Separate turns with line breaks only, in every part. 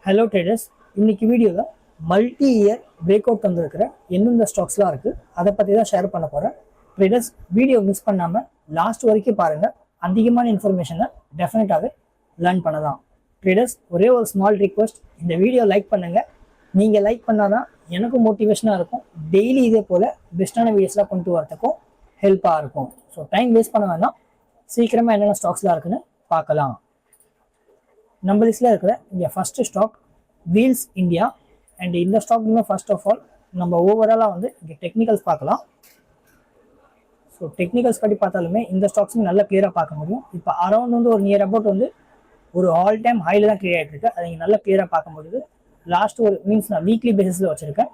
Hello traders, இன்னைக்கு வீடியோவில் multi year break out வந்திருக்கிற எந்தெந்த ஸ்டாக்ஸ்லாம் இருக்குது அதை பற்றி தான் ஷேர் பண்ண போகிறேன். ட்ரேடர்ஸ், வீடியோ மிஸ் பண்ணாமல் லாஸ்ட் வரைக்கும் பாருங்கள். அதிகமான இன்ஃபர்மேஷனை டெஃபினட்டாகவே லேர்ன் பண்ணலாம். ட்ரேடர்ஸ், ஒரே ஒரு ஸ்மால் ரிக்வெஸ்ட், இந்த வீடியோ லைக் பண்ணுங்கள். நீங்கள் லைக் பண்ணால் தான் எனக்கும் மோட்டிவேஷனாக இருக்கும். டெய்லி இதே போல் பெஸ்ட்டான வீடியோஸ்லாம் கொண்டு வரதுக்கும் ஹெல்ப்பாக இருக்கும். ஸோ டைம் வேஸ்ட் பண்ண வேண்டாம், சீக்கிரமாக என்னென்ன ஸ்டாக்ஸ்லாம் இருக்குன்னு பார்க்கலாம். நம்ம லிஸ்ட்டில் இருக்கிற இங்கே first stock Wheels India. And இந்த ஸ்டாக்குமே ஃபர்ஸ்ட் ஆஃப் ஆல் நம்ம ஓவராலாக வந்து இங்கே டெக்னிக்கல்ஸ் பார்க்கலாம். ஸோ டெக்னிக்கல்ஸ் பற்றி பார்த்தாலுமே இந்த ஸ்டாக்ஸுமே நல்லா கிளியராக பார்க்க முடியும். இப்போ அரௌண்ட் வந்து ஒரு நியர் அபவுட் வந்து ஒரு ஆல் டைம் ஹையில் தான் கிளியர் ஆகிட்டு இருக்கு. அதை இங்கே நல்லா கிளியராக பார்க்க முடியுது. லாஸ்ட் ஒரு மீன்ஸ் நான் வீக்லி பேசிஸில் வச்சுருக்கேன்.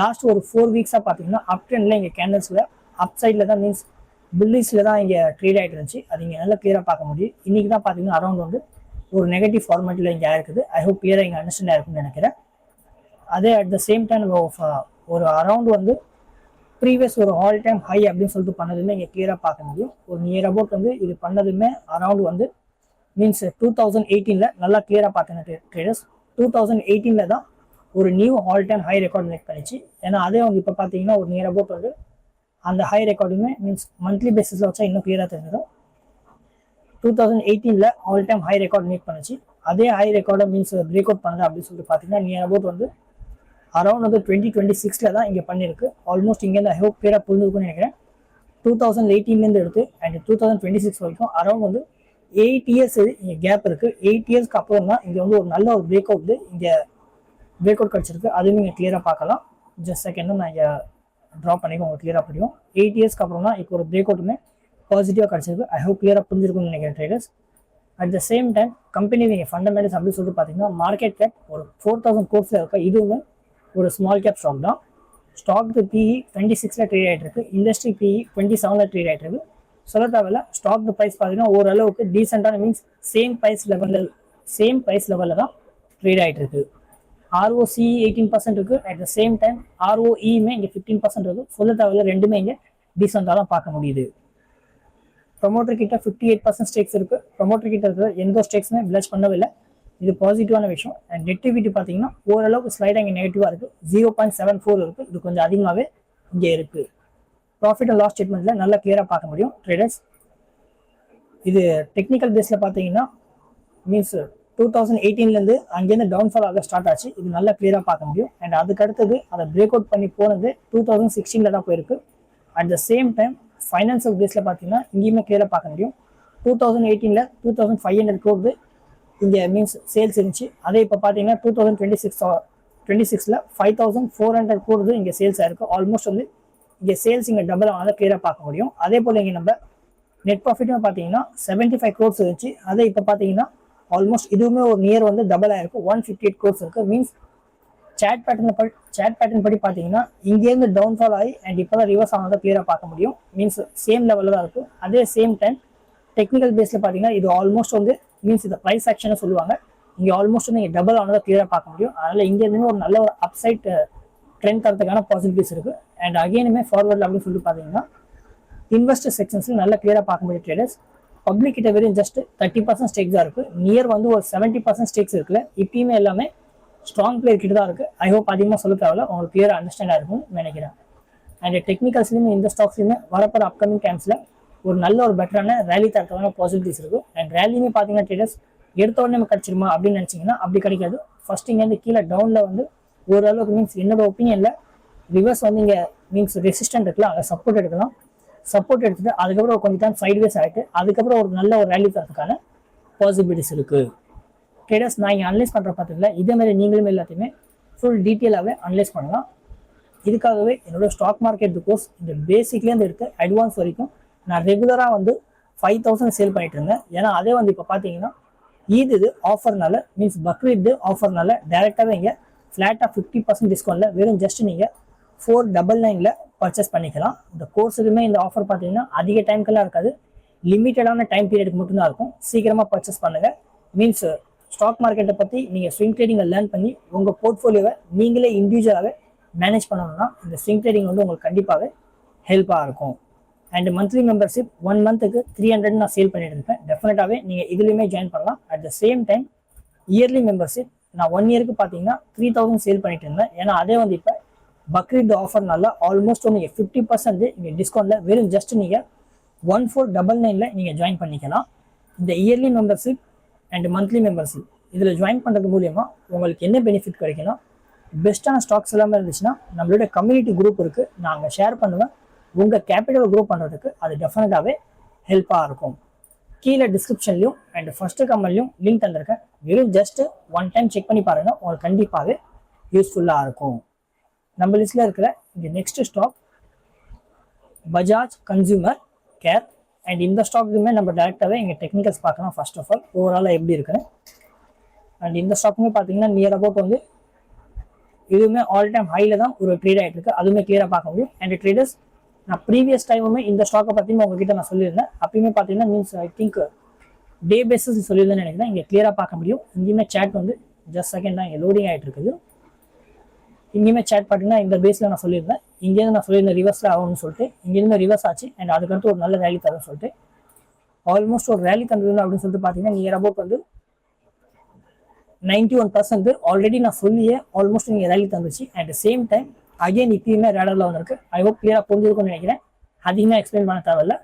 லாஸ்ட் ஒரு 4 வீக்ஸாக பார்த்தீங்கன்னா அப் ட்ரெண்டில் இங்கே கேண்டல்ஸில் அப் சைடில் தான் மீன்ஸ் புல்லிஸில் தான் இங்கே ட்ரேட் ஆகிட்டு இருந்துச்சு. அது இங்கே நல்லா கிளியராக பார்க்க முடியும். இன்றைக்கி தான் பார்த்தீங்கன்னா அரௌண்ட் வந்து ஒரு நெகட்டிவ் ஃபார்மேட்டில் இங்கே இருக்குது. ஐ ஹோப் கிளியராக இங்கே அண்டர்ஸ்டாண்ட் இருக்குன்னு நினைக்கிறேன். அதே அட் த சேம் டைம் ஒரு அரௌண்ட் வந்து ப்ரீவியஸ் ஒரு ஆல் டைம் ஹை அப்படின்னு சொல்லிட்டு பண்ணதுமே இங்கே கிளியராக பார்க்க முடியும். ஒரு நியர் அபவுட் வந்து இது பண்ணதுமே அரௌண்ட் வந்து மீன்ஸ் 2018 நல்லா கிளியராக பார்த்தேன் ட்ரேடர்ஸ். 2018 தான் ஒரு new all time high record make பண்ணிச்சு. ஏன்னா அதே வந்து இப்போ பார்த்தீங்கன்னா ஒரு நியர் அபவுட் வந்து அந்த ஹை ரெக்கார்டுமே மீன்ஸ் மந்த்லி பேசிஸில் வச்சா இன்னும் கிளியராக தெரிஞ்சிடும். 2018 all time high record make பண்ணிச்சு. அதே ஹை ரெக்கார்டை மீன்ஸ் பிரேக் அவுட் பண்ணுது அப்படின்னு சொல்லிட்டு பார்த்தீங்கன்னா நியர் அபவுட் வந்து அரௌண்ட் வந்து 2026 தான் இங்கே பண்ணியிருக்கு. ஆல்மோஸ்ட் இங்கேருந்து ஐ ஹோப் கிளியராக புரிஞ்சுக்குன்னு நினைக்கிறேன். 2018 எடுத்து அண்ட் 2026 வரைக்கும் அரௌண்ட் வந்து 8 இயர்ஸ் இங்கே கேப் இருக்குது. 8 இயர்ஸ்க்கு அப்புறம் தான் இங்கே வந்து ஒரு நல்ல ஒரு பிரேக் அவுட் இங்கே பிரேக் அவுட் கிடச்சிருக்கு. அதுவும் இங்கே கிளியராக பார்க்கலாம். ஜஸ்ட் செகண்டும் நான் இங்கே ட்ரா பண்ணிக்க உங்களுக்கு கிளியராக புரியும். 8 இயர்ஸ்க்கு அப்புறம் தான் இப்போ ஒரு பிரேக் அவுட்டுமே பாசிட்டிவாக கிடச்சிருக்கு. ஐ ஹோப் கிளியராக புரிஞ்சிருக்குன்னு நினைக்கிறேன் traders. At the same time company நீங்கள் ஃபண்டமெண்டல்ஸ் அப்படின்னு சொல்லிட்டு பார்த்தீங்கன்னா மார்க்கெட் கேப் ஒரு 4000 கோர்ஸில் இருக்க இதுவுமே ஒரு ஸ்மால் கேப் ஸ்டாக் தான். ஸ்டாக்கு பிஇ 26 ட்ரேட் ஆகிட்டு இருக்கு. இண்டஸ்ட்ரி பிஇ 27 ட்ரேட் ஆகிட்டு இருக்கு. சொல்ல தேவையில்ல, ஸ்டாக் ப்ரைஸ் பார்த்தீங்கன்னா ஓரளவுக்கு டீசெண்டான மீன்ஸ் சேம் ப்ரைஸ் லெவலில் தான் ட்ரேட் ஆகிட்டு இருக்கு. ROCE 18% இருக்குது. அட் த சேம் டைம் ROEமே இங்கே 15% இருக்குது. சொல்ல தேவையில்ல, ரெண்டுமே இங்கே டீசெண்டாக தான் பார்க்க முடியுது. ப்ரொமோட்டர் கிட்ட 58% ஸ்டேக்ஸ் இருக்கு. ப்ரொமோட்டர் கிட்ட இருக்கிற எந்த ஸ்டேக்ஸுமே பிளச் பண்ணவில்லை. இது பாசிட்டிவான விஷயம். அண்ட் நெட்டிவிட்டி பார்த்தீங்கன்னா ஓரளவுக்கு ஸ்லைடாக இங்கே நெகட்டிவாக இருக்குது. 0.74 இருக்குது. இது கொஞ்சம் அதிகமாகவே இங்கே இருக்குது. ப்ராஃபிட் அண்ட் லாஸ் ஸ்டேட்மெண்ட்டில் நல்லா கிளியராக பார்க்க முடியும் ட்ரேடர்ஸ். இது டெக்னிக்கல் பேஸில் பார்த்தீங்கன்னா மீன்ஸ் 2018 அங்கேருந்து டவுன்ஃபால் ஆக ஸ்டார்ட் ஆச்சு. இது நல்லா கிளியராக பார்க்க முடியும். அண்ட் அதுக்கு அடுத்தது அதை பிரேக் அவுட் பண்ணி போனது 2016 தான் போயிருக்கு. At the same time financial பேஸில் பார்த்தீங்கன்னா இங்கேயுமே கிளியராக பார்க்க முடியும். 2018 2500 கோர்ஸ் இங்கே மீன்ஸ் சேல்ஸ் இருந்துச்சு. அதே இப்போ பார்த்தீங்கன்னா 2026 5400 கோர்ஸ் இங்கே சேல்ஸ் ஆயிருக்கு. ஆல்மோஸ்ட் வந்து இங்கே சேல்ஸ் இங்கே டபுள் ஆனதை கிளியராக பார்க்க முடியும். அதே போல் இங்கே நம்ம நெட் ப்ராஃபிட்டும் பார்த்தீங்கன்னா 75 கோர்ஸ் இருந்துச்சு. அதே இப்போ பார்த்தீங்கன்னா ஆல்மோஸ்ட் இதுவுமே ஒரு நியர் வந்து டபுள் ஆயிருக்கு. 158 கோர்ஸ் இருக்குது. மீன்ஸ் சேட் பேட்டர்ன் படி பார்த்தீங்கன்னா இங்கேருந்து டவுன்ஃபால் ஆகி அண்ட் இப்போ தான் ரிவர்ஸ் ஆனதை கிளியராக பார்க்க முடியும். மீன்ஸ் சேம் லெவலில் தான் இருக்குது. அதே சேம் டைம் டெக்னிக்கல் பேஸில் பார்த்தீங்கன்னா இது ஆல்மோஸ்ட் வந்து மீன்ஸ் இந்த ப்ரைஸ் ஆக்ஷனை சொல்லுவாங்க. இங்கே ஆல்மோஸ்ட் வந்து இங்கே டபுள் ஆனதை கிளியராக பார்க்க முடியும். அதனால் இங்கேருந்து ஒரு நல்ல ஒரு அப்சைட் ட்ரெண்ட் தரத்துக்கான பாசிபிலிட்டிஸ் இருக்குது. அண்ட் அகெயினுமே ஃபார்வர்டில் அப்படின்னு சொல்லிட்டு பார்த்தீங்கன்னா இன்வெஸ்டர் செக்ஷன்ஸில் நல்லா கிளியராக பார்க்க முடியும் ட்ரேடர்ஸ். பப்ளிக் கிட்ட வெறும் ஜஸ்ட் 30% ஸ்டேக்ஸ் தான் இருக்குது. நியர் வந்து ஒரு 70% ஸ்டேக்ஸ் இருக்குல்ல. இப்பயுமே எல்லாமே ஸ்ட்ராங் பிளேயர் கிட்ட தான் இருக்குது. ஐ ஹோப் அதிகமாக சொல்ல தேவையில்ல, உங்களுக்கு கிளியராக அண்டர்ஸ்டாண்டாக இருக்கும்னு நினைக்கிறேன். அண்ட் டெக்னிக்கல்ஸ்லையுமே இந்த ஸ்டாக்ஸ்லையுமே வரப்போகிற அப்கமிங் டைம்ஸில் ஒரு நல்ல ஒரு பெட்டரான ரேலி தரத்துக்கான பாசிபிலிட்டிஸ் இருக்குது. அண்ட் ரேலியுமே பார்த்தீங்கன்னா ட்ரேடர்ஸ் எடுத்த உடனே நம்ம கிடச்சிருமா அப்படின்னு நினச்சிங்கன்னா அப்படி கிடைக்காது. ஃபர்ஸ்ட் இங்கேருந்து கீழே டவுனில் வந்து ஓரளவுக்கு மீன்ஸ் என்னோட ஒப்பீனியனில் ரிவர்ஸ் வந்து இங்கே மீன்ஸ் ரெசிஸ்டன்ட் இருக்கலாம், அதை சப்போர்ட் எடுக்கலாம். சப்போர்ட் எடுத்துட்டு அதுக்கப்புறம் கொஞ்சம் டைம் சைட்வேஸ் ஆகிட்டு அதுக்கப்புறம் ஒரு நல்ல ஒரு ரேலி தரத்துக்கான பாசிபிலிட்டிஸ் இருக்குது. ட்ரேடர்ஸ், நான் இங்கே அனலைஸ் பண்ணுற பார்த்தீங்களா, இதேமாதிரி நீங்களுமே எல்லாத்தையுமே ஃபுல் டீட்டெயிலாகவே அனலைஸ் பண்ணலாம். இதுக்காகவே என்னோட ஸ்டாக் மார்க்கெட் கோர்ஸ் இந்த பேசிக்லேருந்து எடுத்து அட்வான்ஸ் வரைக்கும் நான் ரெகுலராக வந்து 5000 சேல் பண்ணிட்டு இருந்தேன். ஏன்னா அதே வந்து இப்போ பார்த்தீங்கன்னா இது ஆஃபர்னால மீன்ஸ் பக்ரீத் ஆஃபர்னால டேரெக்டாகவே இங்கே ஃப்ளாட்டாக 50% டிஸ்கவுண்ட்டில் வெறும் ஜஸ்ட் நீங்கள் 499 பர்ச்சேஸ் பண்ணிக்கலாம். இந்த கோர்ஸுக்குமே இந்த ஆஃபர் பார்த்தீங்கன்னா அதிக டைம்க்கெல்லாம் இருக்காது. லிமிட்டடான டைம் பீரியடுக்கு மட்டும்தான் இருக்கும். சீக்கிரமாக பர்ச்சேஸ் பண்ணுங்கள். மீன்ஸ் ஸ்டாக் மார்க்கெட்டை பற்றி நீங்கள் ஸ்விங் ட்ரேடிங்கை லேர்ன் பண்ணி உங்கள் போர்ட்ஃபோலியோவை நீங்களே இண்டிவிஜுவலாகவே மேனேஜ் பண்ணணும்னா இந்த ஸ்விங் ட்ரேடிங் வந்து உங்களுக்கு கண்டிப்பாகவே ஹெல்ப்பாக இருக்கும். அண்ட் மந்த்லி மெம்பர்ஷிப் 1 மந்த்துக்கு 300 நான் சேல் பண்ணிட்டு இருக்கேன். டெஃபினட்டாகவே நீங்கள் இதுலேயுமே ஜாயின் பண்ணலாம். At the same time yearly membership நான் 1 இயருக்கு பார்த்தீங்கன்னா 3000 சேல் பண்ணிட்டு இருந்தேன். ஏன்னா அதே வந்து இப்போ பக்ரீத் ஆஃபர்னால ஆல்மோஸ்ட் வந்து 50% இங்கே டிஸ்கவுண்ட்டில் வெறும் ஜஸ்ட் நீங்கள் 1499 நீங்கள் ஜாயின் பண்ணிக்கலாம். இந்த yearly membership and monthly membership இதில் ஜாயின் பண்ணுறது மூலியமாக உங்களுக்கு என்ன பெனிஃபிட் கிடைக்குன்னா, பெஸ்ட்டான ஸ்டாக்ஸ் எல்லாமே இருந்துச்சுன்னா நம்மளோட கம்யூனிட்டி குரூப் இருக்குது, நான் அங்கே ஷேர் பண்ணுவேன். உங்கள் கேபிட்டல் க்ரோ பண்ணுறதுக்கு அது டெஃபினட்டாகவே ஹெல்ப்பாக இருக்கும். கீழே டிஸ்கிரிப்ஷன்லையும் அண்ட் ஃபர்ஸ்ட் கமெண்ட்லையும் லிங்க் தந்திருக்கேன். வெறும் ஜஸ்ட் ஒன் டைம் செக் பண்ணி பாருங்கள், உங்களுக்கு கண்டிப்பாகவே யூஸ்ஃபுல்லாக இருக்கும். நம்ம லிஸ்ட்டில் இருக்கிற இந்த next stock Bajaj Consumer Care. And இந்த ஸ்டாக்குமே நம்ம டேரெக்டாகவே இங்கே டெக்னிக்கல்ஸ் பார்க்கலாம். ஃபர்ஸ்ட் ஆஃப் ஆல் ஓவராலாக எப்படி இருக்குன்னு. அண்ட் இந்த ஸ்டாக்குமே பார்த்தீங்கன்னா நியர் அபவுட் வந்து இதுவுமே ஆல் டைம் ஹையில் தான் ஒரு ட்ரேட் ஆகிட்டு இருக்கு, அதுவுமே கிளியராக பார்க்க முடியும். அண்ட் ட்ரேடர்ஸ் நான் ப்ரீவியஸ் டைமுமே இந்த ஸ்டாக்கை பற்றியுமே உங்ககிட்ட நான் சொல்லியிருந்தேன். அப்பயுமே பார்த்தீங்கன்னா means I think day bases சொல்லியிருந்தேன்னு நினைக்கிறேன். இங்கே கிளியராக பார்க்க முடியும். இங்கேயுமே சேட் வந்து ஜஸ்ட் செகண்ட் தான் இங்கே லோடிங் ஆகிட்டு இருக்குது. இங்கேயுமே சேட் பார்த்தீங்கன்னா இந்த பேஸில் நான் சொல்லியிருந்தேன். இங்கேருந்து நான் சொல்லியிருந்தேன் ரிவர்ஸில் ஆகும்னு சொல்லிட்டு, இங்கேருந்து ரிவர்ஸ் ஆச்சு. அண்ட் அதுக்கடுத்து ஒரு நல்ல ரேலி தரும்னு சொல்லிட்டு ஆல்மோஸ்ட் ஒரு ரேலி தந்தது அப்படின்னு சொல்லிட்டு பார்த்தீங்கன்னா நியர் அபவுட் வந்து 91% ஆல்ரெடி நான் சொல்லியே ஆல்மோஸ்ட் நீங்கள் ரேலி தந்துச்சு. அட் சேம் டைம் அகைன் இப்பயுமே ரேடரில் வந்திருக்கு. ஐ ஹோப் கிளியராக புரிஞ்சிருக்கும்னு நினைக்கிறேன். அதிகமாக எக்ஸ்பிளைன் பண்ண தேவையில்ல.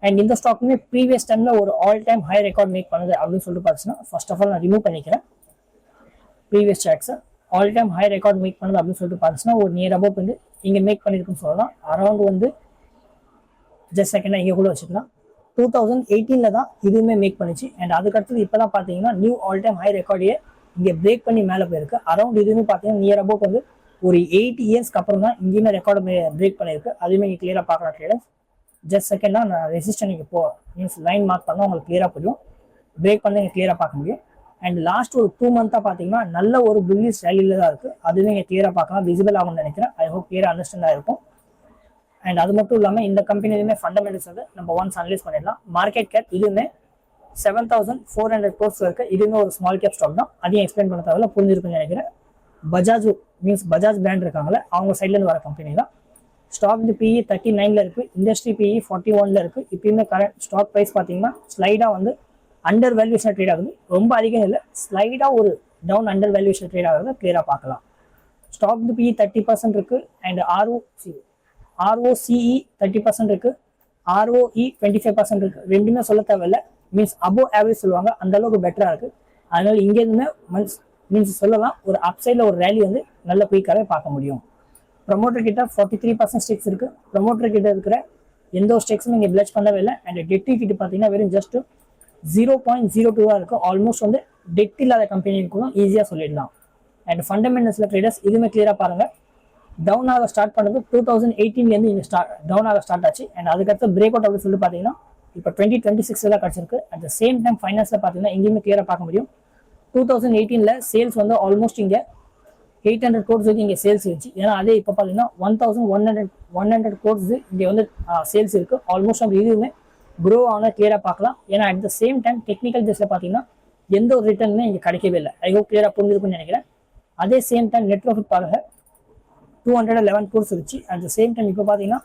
அண்ட் இந்த ஸ்டாக்குமே ப்ரீவியஸ் டைமில் ஒரு all time high record make பண்ணுது அப்படின்னு சொல்லிட்டு பார்த்துச்சுன்னா ஃபர்ஸ்ட் ஆஃப் ஆல் நான் ரிமூவ் பண்ணிக்கிறேன். ப்ரீவியஸ் சாட்ஸை all time high record make பண்ணுது அப்படின்னு சொல்லிட்டு பார்த்துச்சுன்னா ஒரு நியர் அபவுட் வந்து இங்கே மேக் பண்ணியிருக்குன்னு சொல்லலாம். அரௌண்ட் வந்து ஜஸ்ட் செகண்டாக இங்கே கூட வச்சுக்கலாம். 2018 தான் இதுவுமே மேக் பண்ணிச்சு. அண்ட் அதுக்கடுத்தது இப்போ தான் பார்த்தீங்கன்னா நியூ ஆல் டைம் ஹை ரெக்கார்டையே இங்கே பிரேக் பண்ணி மேலே போயிருக்கு. அரௌண்ட் இதுவுமே பார்த்தீங்கன்னா நியர் அபவுட் வந்து ஒரு 8 இயர்ஸ்க்கு அப்புறம் தான் இங்கேயுமே ரெக்கார்டு பிரேக் பண்ணியிருக்கு. அதுவுமே நீங்கள் கிளியராக பார்க்கலாம் ட்ரேடர்ஸ். ஜஸ்ட் செகண்டாக நான் ரெசிஸ்டன் நீங்கள் மீன்ஸ் லைன் மார்க் பண்ணால் உங்களுக்கு கிளியராக புரியும். பிரேக் பண்ணி நீங்கள் கிளியராக பார்க்க முடியும். அண்ட் லாஸ்ட் ஒரு 2 மந்த்தாக பார்த்தீங்கன்னா நல்ல ஒரு புல்லிஷ் ரேலியில் தான் இருக்குது. அதுவே நீங்கள் கிளியராக பார்க்கலாம், விசிபிள் ஆகும்னு நினைக்கிறேன். ஐ ஹோப் கிளியராக அண்டர்ஸ்டாண்டாக இருக்கும். அண்ட் அது மட்டும் இல்லாமல் இந்த கம்பெனிலுமே ஃபண்டமெண்டல்ஸ் வந்து நம்ம ஒன்ஸ் அனலைஸ் பண்ணிடலாம். மார்க்கெட் கேப் இதுவுமே 7400 crores இருக்குது. இதுவுமே ஒரு ஸ்மால் கேப் ஸ்டாக் தான். அதையும் எக்ஸ்பிளைன் பண்ண தேவையில்ல, புரிஞ்சிருக்குன்னு நினைக்கிறேன். பஜாஜ் மீன்ஸ் பஜாஜ் பிராண்ட் இருக்காங்களே அவங்க சைட்லேருந்து வர கம்பெனி தான். ஸ்டாக் PE 39 இருக்குது, இண்டஸ்ட்ரி PE 41 இருக்குது. இப்பயுமே கரண்ட் ஸ்டாக் ப்ரைஸ் பார்த்தீங்கன்னா ஸ்லைடாக வந்து அண்டர் வேல்யூஷன் ட்ரேட் ஆகுது. ரொம்ப அதிகம் இல்லை, ஸ்லைடாக ஒரு டவுன் அண்டர் வேல்யூஷன் ட்ரேட் ஆகுது, கிளியராக பார்க்கலாம். ஸ்டாக் PE 30% இருக்குது. அண்ட் ROCE 30% இருக்குது, ROE 25% இருக்குது. ரெண்டுமே சொல்ல தேவையில்லை, மீன்ஸ் அபோவ் ஆவரேஜ் சொல்லுவாங்க, அந்த அளவுக்கு பெட்டராக இருக்குது. அதனால இங்கேருந்துமே மீன்ஸ் சொல்லலாம் ஒரு அப்சைடில் ஒரு ரேலி வந்து நல்ல குயிக்காகவே பார்க்க முடியும். ப்ரொமோட்டர் கிட்ட 43% ஸ்டேக்ஸ் இருக்குது. ப்ரொமோட்டர் கிட்ட இருக்கிற எந்த ஒரு ஸ்டேக்ஸும் இங்கே பிளட்ஜ் பண்ணவே இல்லை. அண்ட் டெட்டி கிட்ட பார்த்தீங்கன்னா வெறும் ஜஸ்ட் 0.02 தான் இருக்குது. ஆல்மோஸ்ட் வந்து டெட் இல்லாத கம்பெனிக்கும் ஈஸியாக சொல்லிடலாம். அண்ட் ஃபண்டமெண்டல்ஸில் ட்ரேடர்ஸ் இதுவுமே கிளியராக பாருங்கள். டவுன் ஆக ஸ்டார்ட் பண்ணது 2018 இங்கே டவுன் ஆக ஸ்டார்ட் ஆச்சு. அண்ட் அதுக்கடுத்து பிரேக் அவுட் அப்படின்னு சொல்லிட்டு பார்த்தீங்கன்னா இப்போ 2026 தான் கிடச்சிருக்கு. அட் த சேம் டைம் ஃபைனான்ஸில் பார்த்தீங்கன்னா எங்கேயுமே கிளியராக பார்க்க முடியும். 2018 சேல்ஸ் வந்து ஆல்மோஸ்ட் இங்கே 800 crores இங்கே சேல்ஸ் இருந்துச்சு. ஏன்னா அதே இப்போ பார்த்தீங்கன்னா 1100 crores இங்கே வந்து சேல்ஸ் இருக்குது. ஆல்மோஸ்ட் நம்ம இதுவுமே க்ரோ ஆனால் கிளியராக பார்க்கலாம். ஏன்னா at the same time technical பேஸில் பார்த்தீங்கன்னா எந்த ஒரு ரிட்டர்னுமே இங்கே கிடைக்கவே இல்லை. ஐ ஹோப் கிளியராக புரிஞ்சிருக்குன்னு நினைக்கிறேன். அதே சேம் டைம் நெட் ப்ராஃபிட் பாருங்க 211 crores இருந்துச்சு. அட் த சேம் டைம் இப்போ பார்த்தீங்கன்னா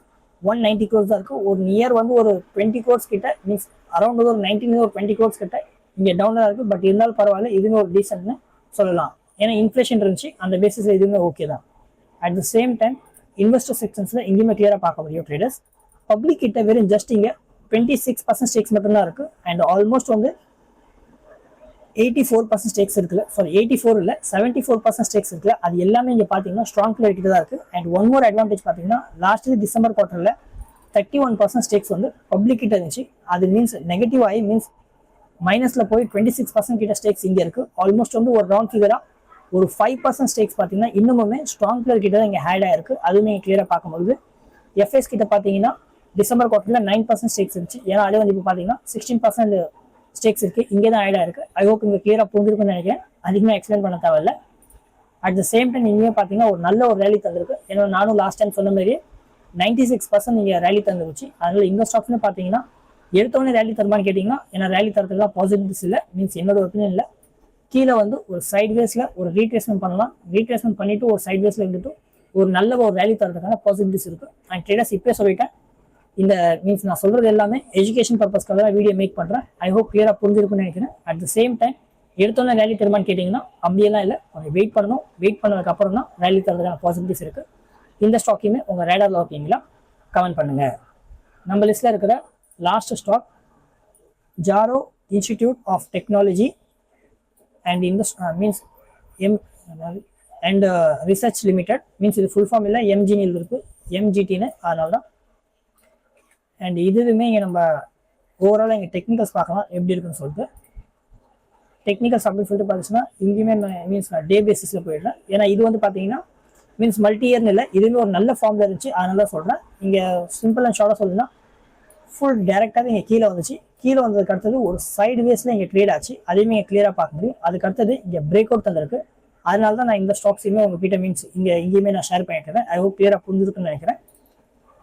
190 crores தான் இருக்குது. ஒரு நியர் வந்து ஒரு 20 crores கிட்ட மீன்ஸ் அரௌண்ட் ஒரு 19 ஒரு 20 crores கிட்ட இங்கே டவுனாக இருக்குது. பட் இருந்தாலும் பரவாயில்ல, இதுவுமே ஒரு டீசென்ட்னு சொல்லலாம். ஏன்னா இன்ஃப்ளேஷன் இருந்துச்சு, அந்த பேசிஸில் இதுவுமே ஓகே தான். At the same time investor செக்ஷன்ஸில் எங்கேயுமே கிளியராக பார்க்க முடியும் ட்ரேடர்ஸ். பப்ளிக் கிட்ட வெறும் ஜஸ்ட் இங்கே 26% ஸ்டேக்ஸ் மட்டும்தான் இருக்குது. அண்ட் ஆல்மோஸ்ட் வந்து 84% ஸ்டேக்ஸ் இருக்குல்ல, சாரி 84 இல்லை 74% ஸ்டேக்ஸ் இருக்குல்ல, அது எல்லாமே இங்கே பார்த்தீங்கன்னா ஸ்ட்ராங் பிளேயர் கிட்ட தான் இருக்குது. அண்ட் ஒன் மோர் அட்வான்டேஜ் பார்த்தீங்கன்னா லாஸ்ட் டிசம்பர் குவார்ட்டரில் 31% ஸ்டேக்ஸ் வந்து பப்ளிக் கிட்ட இருந்துச்சு. அது மீன்ஸ் நெகட்டிவ் ஆகி மீன்ஸ் மைனஸில் போய் 26% கிட்ட ஸ்டேக்ஸ் இங்கே இருக்குது. ஆல்மோஸ்ட் வந்து ஒரு ரவுண்ட் ஃபிகராக ஒரு 5% ஸ்டேக்ஸ் பார்த்தீங்கன்னா இன்னுமே ஸ்ட்ராங் பிளேயர் கிட்ட தான் இங்கே ஹேட் ஆயிருக்கு. அதுவுமே கிளியராக பார்க்கும்போது எஃப்எஸ் கிட்ட பார்த்தீங்கன்னா டிசம்பர் குவார்ட்டரில் 9% ஸ்டேக்ஸ் இருந்துச்சு. ஏன்னா அதே வந்து இப்போ பார்த்தீங்கன்னா 16% ஸ்டேக்ஸ் இருக்குது, இங்கே தான் ஆட் ஆயிருக்கு. ஐ ஹோப் இங்கே கிளியராக புரிஞ்சிருக்குன்னு நினைக்கிறேன். அதிகமாக எக்ஸ்பிளைன் பண்ண தேவையில்ல. அட் த சேம் டைம் இங்கே பார்த்தீங்கன்னா ஒரு நல்ல ஒரு ரேலி தந்திருக்கு. ஏன்னா நானும் லாஸ்ட் டைம் சொன்ன மாதிரி 96% இங்கே ரேலி தந்துருச்சு. அதனால இந்த ஸ்டாக்ஸ்னு பார்த்தீங்கன்னா எடுத்தோடனே ரேலி தருமான்னு கேட்டிங்கன்னா ஏன்னா ரேலி தரத்துக்குலாம் பாசிபிலிட்டிஸ் இல்லை, மீன்ஸ் என்னோட ஒப்பீனியன் இல்லை. கீழே வந்து ஒரு சைட்வேஸில் ஒரு ரீட்ரேஸ்மெண்ட் பண்ணலாம். ரீட்ரேஸ்மெண்ட் பண்ணிவிட்டு ஒரு சைட்வேஸில் இருந்துட்டு ஒரு நல்ல ஒரு ரேலி தரதுக்கான பாசிபிலிட்டிஸ் இருக்குது. அண்ட் ட்ரேடர்ஸ் இப்போயே சொல்லிட்டேன், இந்த மீன்ஸ் நான் சொல்கிறது எல்லாமே எஜுகேஷன் பர்பஸ்க்காக தான் வீடியோ மேக் பண்ணுறேன். ஐ ஹோப் கிளியராக புரிஞ்சிருக்குன்னு நினைக்கிறேன். அட் த சேம் டைம் எடுத்தோன்னே ரேலி தருமான்னு கேட்டிங்கன்னா அப்படியெல்லாம் இல்லை, கொஞ்சம் வெயிட் பண்ணணும். வெயிட் பண்ணதுக்கப்புறம் தான் ரேலி தரதுக்கான பாசிபிலிட்டிஸ் இருக்குது. இந்த ஸ்டாக்கையுமே உங்கள் ரேடாரில் ஓகேங்களா, கமெண்ட் பண்ணுங்கள். நம்ம லிஸ்ட்டில் இருக்கிற last stock Jaro Institute of Technology and means M and Research Limited, means இது ஃபுல் ஃபார்ம் இல்லை, எம்ஜினியில் இருக்குது, எம்ஜிடின்னு, அதனால தான். அண்ட் இதுவுமே இங்கே நம்ம ஓவராலாக இங்கே டெக்னிக்கல்ஸ் பார்க்கலாம் எப்படி இருக்குன்னு சொல்லிட்டு. டெக்னிக்கல்ஸ் அப்படின்னு சொல்லிட்டு பார்த்துச்சுன்னா இங்கேயுமே மீன்ஸ் நான் டே பேசிஸில் போயிடுறேன். ஏன்னா இது வந்து பார்த்தீங்கன்னா மீன்ஸ் மல்டி இயர்னு இல்லை, இதுவுமே ஒரு நல்ல ஃபார்மில் இருந்துச்சு, அதனால தான் சொல்கிறேன். இங்கே சிம்பிள் அண்ட் ஷார்ட்டாக சொல்லுன்னா ஃபுல் டேரெக்டாகவே இங்கே கீழே வந்துச்சு. கீழே வந்ததுக்கு அடுத்தது ஒரு சைடு வேஸில் இங்கே ட்ரேட் ஆச்சு, அதையுமே இங்கே கிளியராக பார்க்க முடியும். அதுக்கு அடுத்தது இங்கே பிரேக் அவுட் தந்திருக்கு. அதனால தான் நான் இந்த ஸ்டாக்ஸையுமே உங்ககிட்ட மீன்ஸ் இங்கேயுமே நான் ஷேர் பண்ணிக்கிறேன். ஐ ஹோப் கிளியராக புரிஞ்சுருக்குன்னு நினைக்கிறேன்.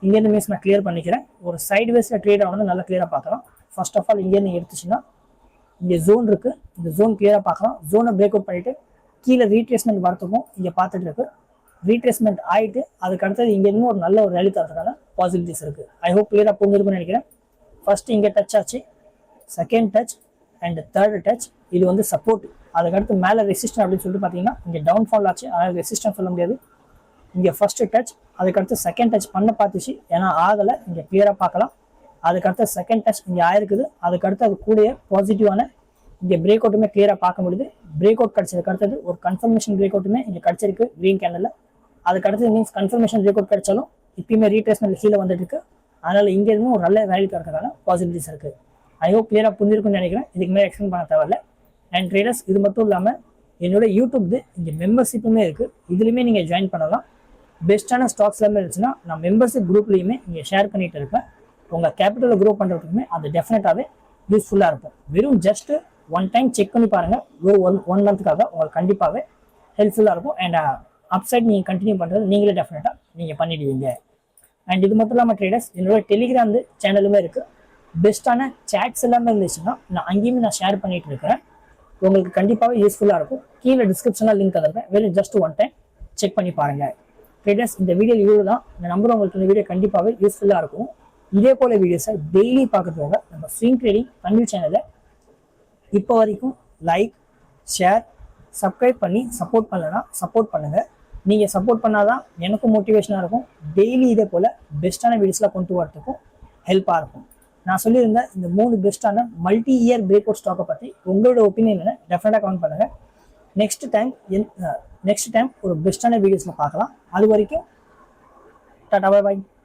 இங்கேருந்து மீன்ஸ் நான் கிளியர் பண்ணிக்கிறேன். ஒரு சைடு வேஸில் ட்ரேட் ஆனது நல்லா கிளியராக பார்க்கலாம். ஃபர்ஸ்ட் ஆஃப் ஆல் இங்கேருந்து எடுத்துச்சுன்னா இங்கே ஜோன் இருக்குது, இந்த ஜோன் கிளியராக பார்க்கலாம். ஜோனை பிரேக் அவுட் பண்ணிவிட்டு கீழே ரீட்ரேஸ்மெண்ட் வரத்துக்கும் இங்கே பார்த்துட்டு இருக்கு. ரீட்ரேஸ்மெண்ட் ஆகிட்டு அதுக்கு அடுத்தது இங்கேருந்து ஒரு நல்ல ஒரு ரேலி தரதுக்கான பாசிபிலிட்டிஸ் இருக்குது. ஐ ஹோப் கிளியராக புரிஞ்சிருக்குன்னு நினைக்கிறேன். ஃபர்ஸ்ட் இங்கே டச் ஆச்சு, second touch and third touch, இது வந்து சப்போர்ட். அதுக்கடுத்து மேலே ரெசிஸ்டன் அப்படின்னு சொல்லிட்டு பார்த்தீங்கன்னா இங்கே டவுன்ஃபால் ஆச்சு, அதனால் ரெசிஸ்டன் சொல்ல முடியாது. இங்கே ஃபர்ஸ்ட் டச், அதுக்கடுத்து செகண்ட் டச் பண்ண பார்த்துச்சு, ஏன்னா ஆகலை, இங்கே கிளியராக பார்க்கலாம். அதுக்கடுத்து செகண்ட் டச் இங்கே ஆயிருக்குது. அதுக்கடுத்து அது கூட பாசிட்டிவான இங்கே பிரேக் அவுட்டுமே கிளியராக பார்க்க முடியுது. பிரேக் அவுட் கிடச்சதுக்கு அடுத்தது ஒரு கன்ஃபர்மேஷன் பிரேக் அவுட்டுமே இங்கே கிடச்சிருக்கு க்ரீன் கேண்டலில். அதுக்கடுத்து மீன்ஸ் கன்ஃபர்மேஷன் பிரேக் அவுட் கிடைச்சாலும் இப்பயுமே ரீட்ரேஸ்மெண்ட் கீழே வந்துட்டு இருக்கு. அதனால் இங்கேருந்து ஒரு நல்ல வேல்யூ தரதுக்கான பாசிபிலிட்டிஸ் இருக்குது. ஐ ஹோப் கிளியராக புரிஞ்சிருக்குன்னு நினைக்கிறேன். இதுக்கு மேலே எக்ஸ்பிளைன் பண்ண தேவையில்ல. அண்ட் ட்ரேடர்ஸ், இது மட்டும் இல்லாமல் என்னோட யூடியூப் இங்கே மெம்பர்ஷிப்புமே இருக்குது, இதுலேயுமே நீங்கள் ஜாயின் பண்ணலாம். பெஸ்ட்டான ஸ்டாக்ஸ் எல்லாமே இருந்துச்சுன்னா நான் மெம்பர்ஷிப் குரூப்லேயுமே இங்கே ஷேர் பண்ணிட்டு இருப்பேன். உங்கள் கேபிட்டலை க்ரோ பண்ணுறதுக்குமே அது டெஃபினட்டாகவே யூஸ்ஃபுல்லாக இருக்கும். வெறும் ஜஸ்ட்டு ஒன் டைம் செக் பண்ணி பாருங்கள், ஒரு ஒன் மந்த்துக்காக உங்களுக்கு கண்டிப்பாகவே ஹெல்ப்ஃபுல்லாக இருக்கும். அண்ட் அப்சைட் நீங்கள் கண்டினியூ பண்ணுறது நீங்களே டெஃபினட்டாக நீங்கள் பண்ணிடுவீங்க. அண்ட் இது மட்டும் இல்லாமல் ட்ரேடர்ஸ், என்னோட டெலிகிராம் சேனலுமே இருக்குது. பெஸ்ட்டான சேட்ஸ் எல்லாமே இருந்துச்சுன்னா நான் அங்கேயுமே நான் ஷேர் பண்ணிட்டு இருக்கிறேன். உங்களுக்கு கண்டிப்பாகவே யூஸ்ஃபுல்லாக இருக்கும். கீழே டிஸ்கிரிப்ஷனில் லிங்க் தந்திருக்கேன், வெறும் ஜஸ்ட் ஒன் டைம் செக் பண்ணி பாருங்கள். ட்ரேடர்ஸ், இந்த வீடியோ இவ்வளோ தான். இந்த நம்பர் உங்களுக்கு இந்த வீடியோ கண்டிப்பாகவே யூஸ்ஃபுல்லாக இருக்கும். இதே போல வீடியோஸை டெய்லி பார்க்கறதுக்காக நம்ம ஸ்விங் ட்ரேடிங் தமிழ் சேனலை இப்போ வரைக்கும் லைக், ஷேர், சப்ஸ்கிரைப் பண்ணி சப்போர்ட் பண்ணலைன்னா சப்போர்ட் பண்ணுங்கள். நீங்கள் சப்போர்ட் பண்ணாதான் எனக்கும் மோட்டிவேஷனாக இருக்கும். டெய்லி இதே போல் பெஸ்ட்டான வீடியோஸ்லாம் கொண்டு வரதுக்கும் ஹெல்ப்பாக இருக்கும். நான் சொல்லியிருந்தேன் இந்த 3 பெஸ்ட்டான மல்டி இயர் பிரேக் அவுட் ஸ்டாக்கை பற்றி உங்களோட ஒப்பீனியன் என்ன டெஃபினட்டாக கமெண்ட் பண்ணுங்கள். நெக்ஸ்ட் டைம் ஒரு பெஸ்ட்டான வீடியோஸில் பார்க்கலாம். அது வரைக்கும் டாடா, பை பாய்.